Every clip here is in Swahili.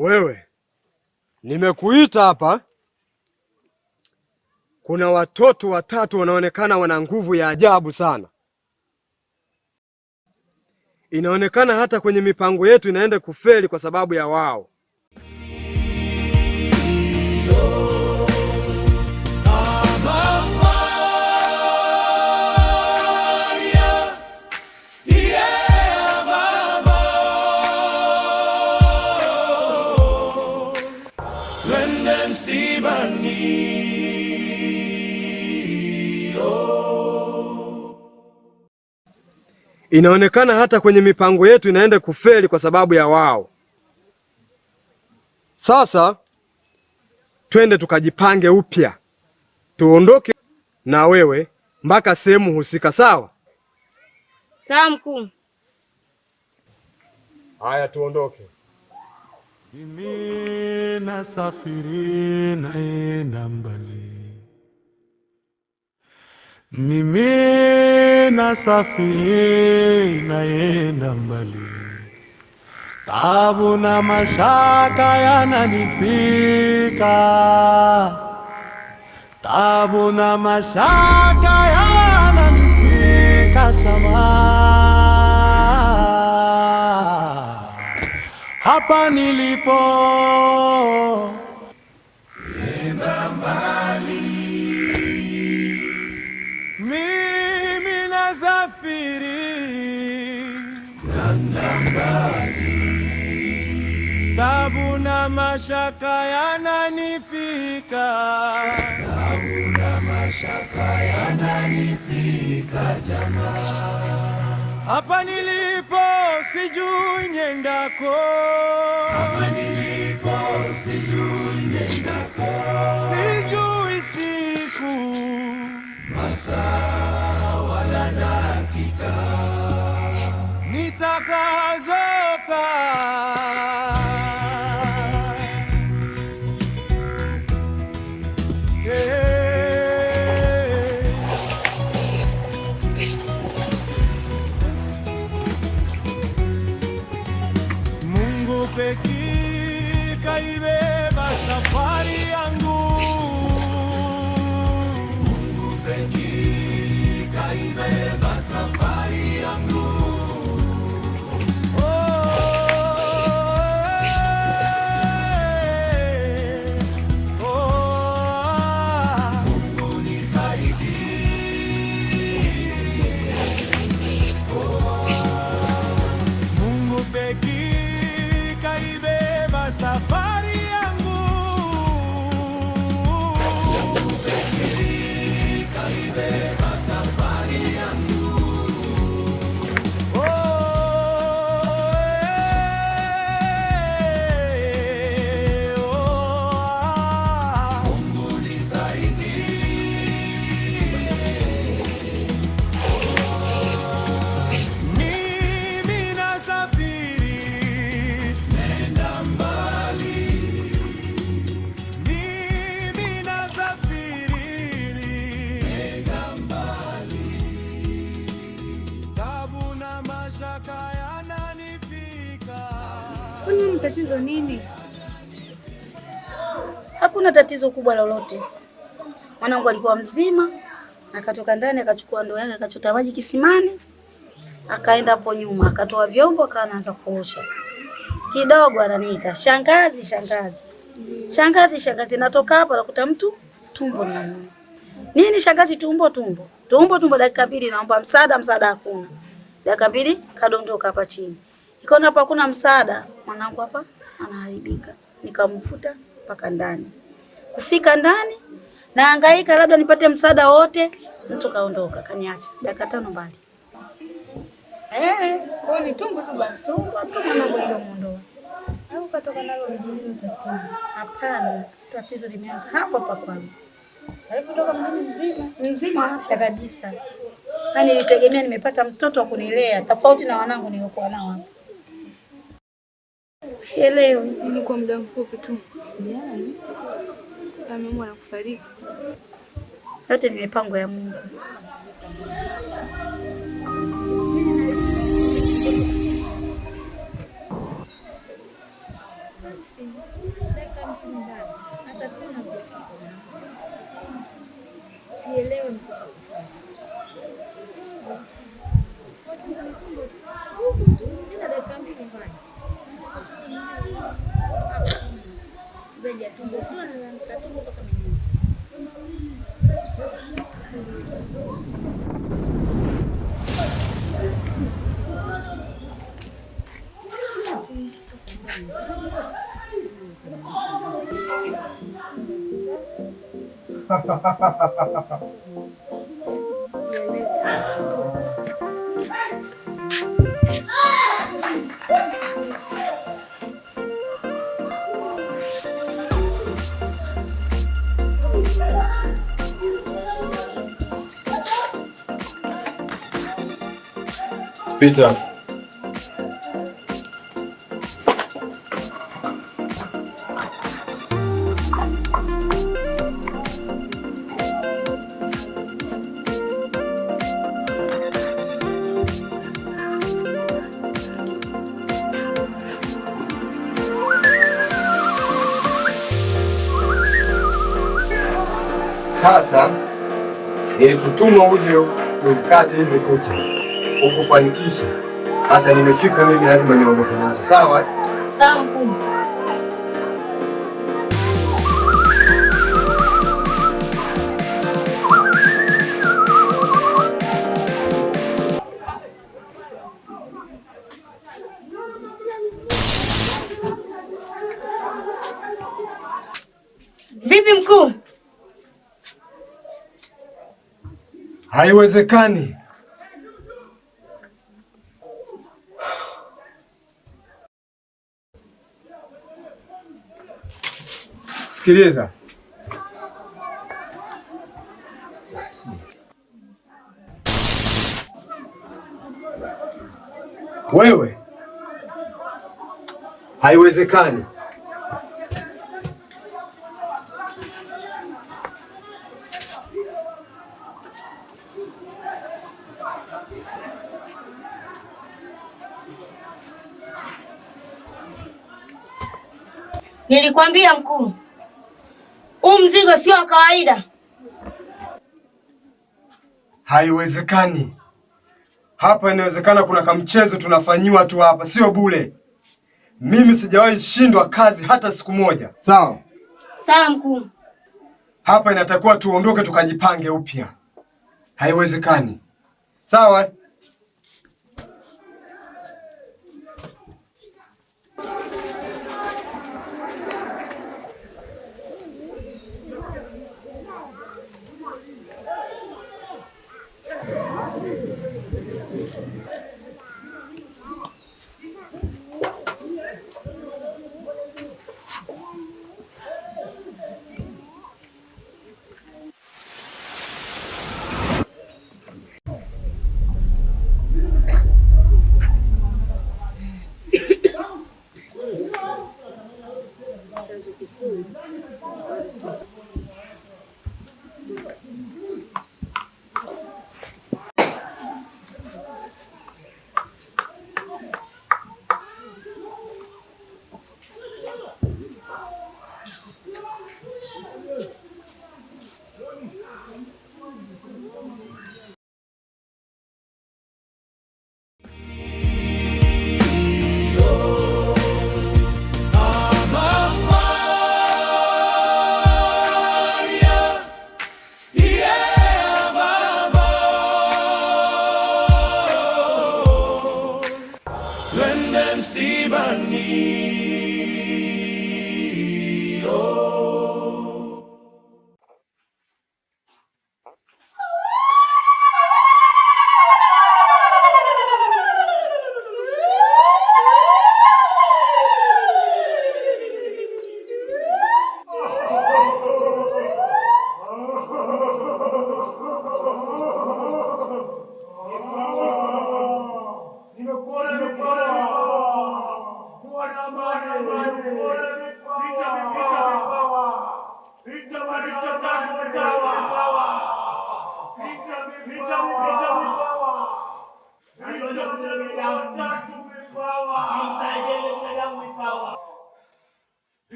Wewe, nimekuita hapa. Kuna watoto watatu wanaonekana wana nguvu ya ajabu sana. Inaonekana hata kwenye mipango yetu inaenda kufeli kwa sababu ya wao. Inaonekana hata kwenye mipango yetu inaenda kufeli kwa sababu ya wao. Sasa twende tukajipange upya, tuondoke na wewe mpaka sehemu husika. Sawa? Sawa mkuu. Haya, tuondoke. Mimi nasafiri naenda mbali, mimi nasafiri naenda mbali, taabu na mashaka yananifika, taabu na mashaka yananifika jamaa. Hapa nilipo nenda mbali, mimi nasafiri nenda mbali, taabu na mashaka yananifika, taabu na mashaka yananifika jamaa. Hapa nilipo sijui niendako, hapa nilipo sijui niendako, sijui siku, masaa wala dakika nitakazokaa. Peki kaibeba safari yangu, Mungu peki kaibeba safari yangu. Mungu nisaidie, Mungu peki kaibeba safari yangu, Mungu pekee kaibeba safari yangu. Mungu nisaidie, mimi nasafiri nenda mbali, mimi nasafiri nenda mbali, taabu na mashaka yananifika. Kwani tatizo nini? Hakuna tatizo kubwa lolote. Mwanangu alikuwa mzima, akatoka ndani akachukua ndoo yake akachota maji kisimani, akaenda hapo nyuma akatoa vyombo akaanza kuosha. Kidogo ananiita, "Shangazi, shangazi." "Shangazi, shangazi." Natoka hapo nakuta mtu tumbo linauma. "Nini shangazi, tumbo tumbo?" "Tumbo tumbo." Dakika mbili naomba msaada, msaada hakuna. Dakika mbili kadondoka hapa chini. Nikaona hapa hakuna msaada, mwanangu hapa anaharibika. Nikamfuta mpaka ndani. Kufika ndani nahangaika labda nipate msaada wote, mtu kaondoka kaniacha. Dakika 5 mbali. Kwa ni tumbo tu basi. Tumbo tu mwanangu niliomuondoa. Au katoka nalo lingine tatizo? Hapana, tatizo limeanza hapa hapa kwangu. Alipotoka mzima Mzima afya kabisa. Yaani nilitegemea nimepata mtoto wa kunilea tofauti na wanangu niliokuwa nao hapa. Sielewi. ni kwa muda mfupi tu. Yaani ameamua na kufariki. Yote ni mipango ya Mungu. Sielewi tena dakika mbili mbaya. Zaidi ya tumbo kuna na tumbo mpaka mimi. Peter. Sasa nilikutuma uje uzikate hizi kucha ukufanikisha. Sasa nimefika mimi, lazima niondoke nazo. Sawa? Sawa mkuu. Vipi mkuu? Haiwezekani. Sikiliza. Wewe. Haiwezekani. Nilikwambia mkuu, huu mzigo sio wa kawaida. Haiwezekani. Hapa inawezekana kuna kamchezo tunafanyiwa tu hapa, sio bure. Mimi sijawahi shindwa kazi hata siku moja. Sawa? Sawa mkuu. Hapa inatakiwa tuondoke tukajipange upya. Haiwezekani. Sawa?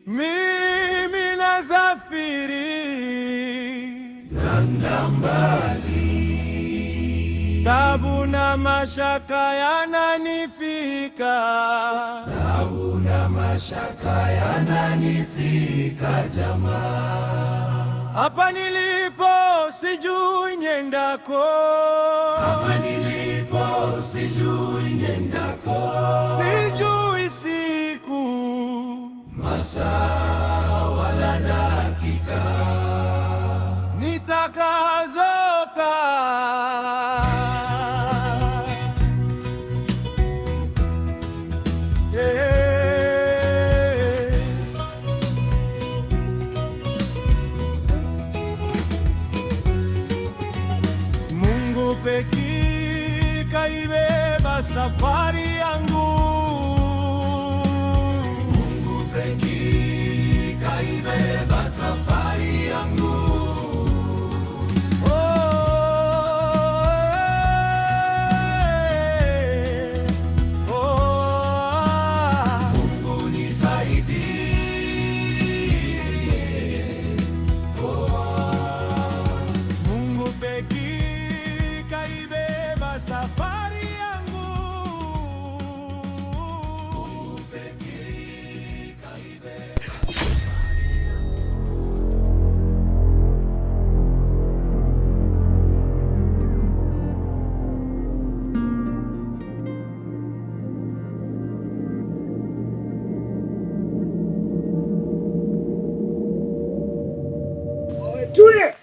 Mimi nasafiri nenda mbali, tabu na mashaka yananifika, tabu na mashaka yananifika jamaa. Hapa nilipo sijui nyendako, hapa nilipo sijui nyendako, sijui siku masaa wala dakika nitakazoka. Mungu pekee kaibeba safari yangu, Mungu pekee kaibeba safari yangu. Mungu nisaidie, Mungu pekee kaibeba safari yangu, Mungu pekee kaibeba safari yangu. Tulia.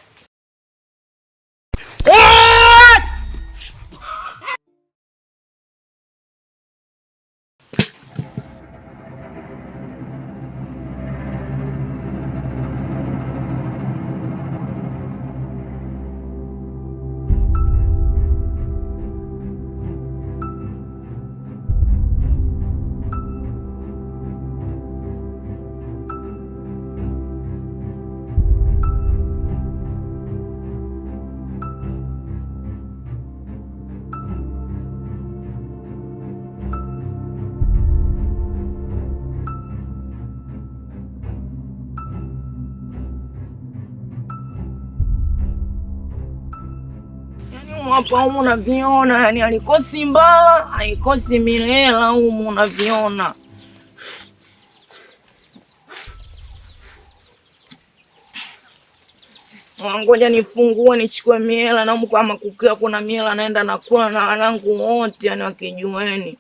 Hapa humu unaviona, yani alikosi mbala, haikosi milela humu unaviona. Ngoja nifungue nichukue miela, na humu kama kukia kuna miela naenda nakula na wanangu wote, yani wakijueni.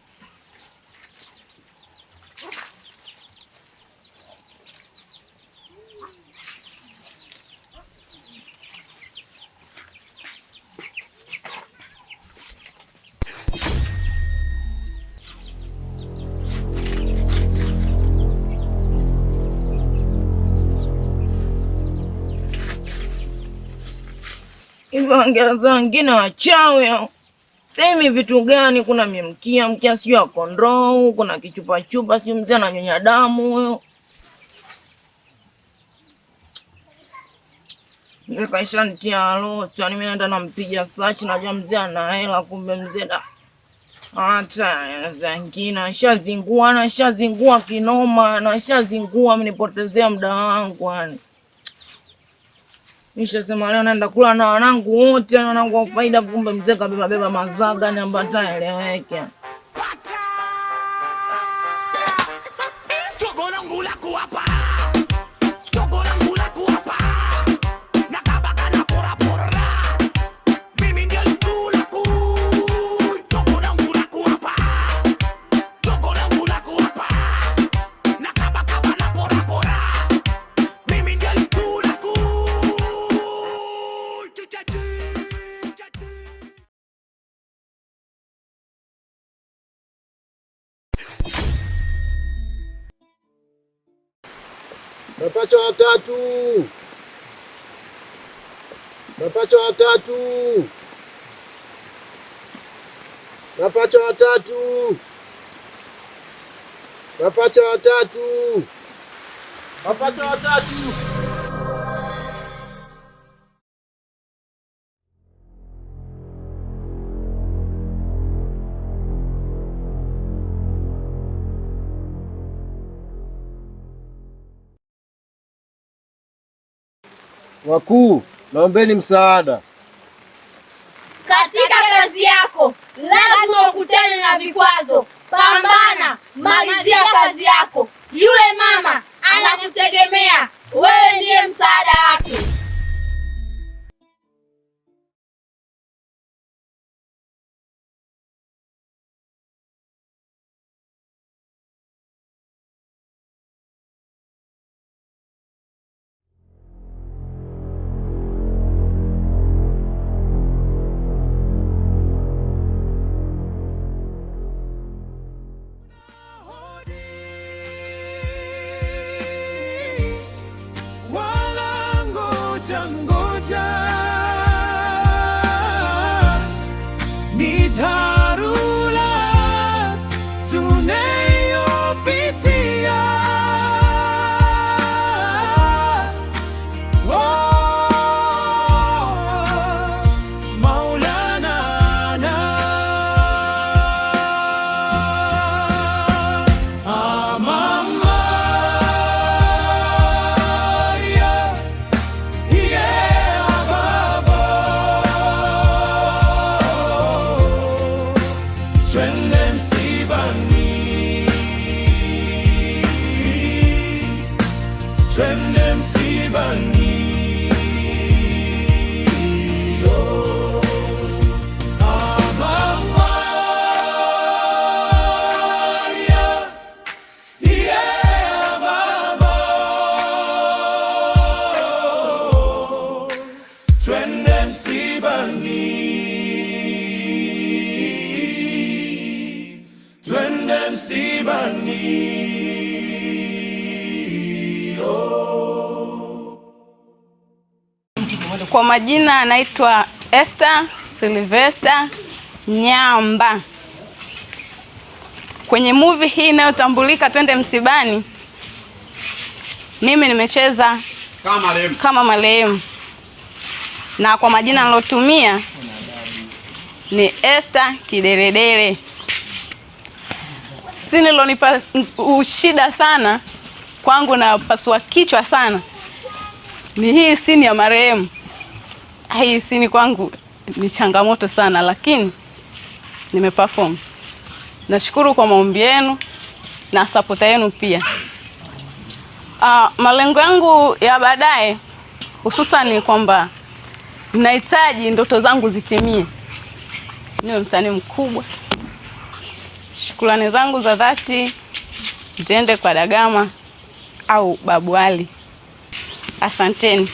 Hivyo Waingereza wengine wachawi hao. Semi vitu gani? Kuna mkia sio ya kondoo, kuna kichupa chupa sio mzee ananyonya damu huyo. Nikaisha nitia roho, mimi naenda nampiga search, najua mzee ana hela, kumbe mzee da. Hata zingine nashazingua kinoma, nashazingua, mnipotezea muda wangu yani. Nishasema leo naenda kula na wanangu wote, wanangu wa faida, kumbe mzee kabeba mazaga ni ambata eleweke. Mapacha watatu. Mapacha watatu. Mapacha watatu. Mapacha watatu. Mapacha watatu. Wakuu, naombeni msaada. Katika kazi yako lazima ukutane na vikwazo. Pambana, malizia kazi yako. Yule mama anakutegemea, wewe ndiye msaada wake. Kwa majina anaitwa Esther Sylvester Nyamba. Kwenye movie hii inayotambulika Twende Msibani, mimi nimecheza kama marehemu. Na kwa majina nilotumia ni Esther Kideredere. Sini lonipa ushida sana kwangu na pasua kichwa sana ni hii sini ya marehemu. Hii sini kwangu ni changamoto sana, lakini nimeperform. Nashukuru kwa maombi yenu na support yenu pia. Malengo yangu ya baadaye hususan ni kwamba ninahitaji ndoto zangu zitimie, niwe msanii mkubwa. Shukrani zangu za dhati ziende kwa Dagama au Babu Ali. Asanteni.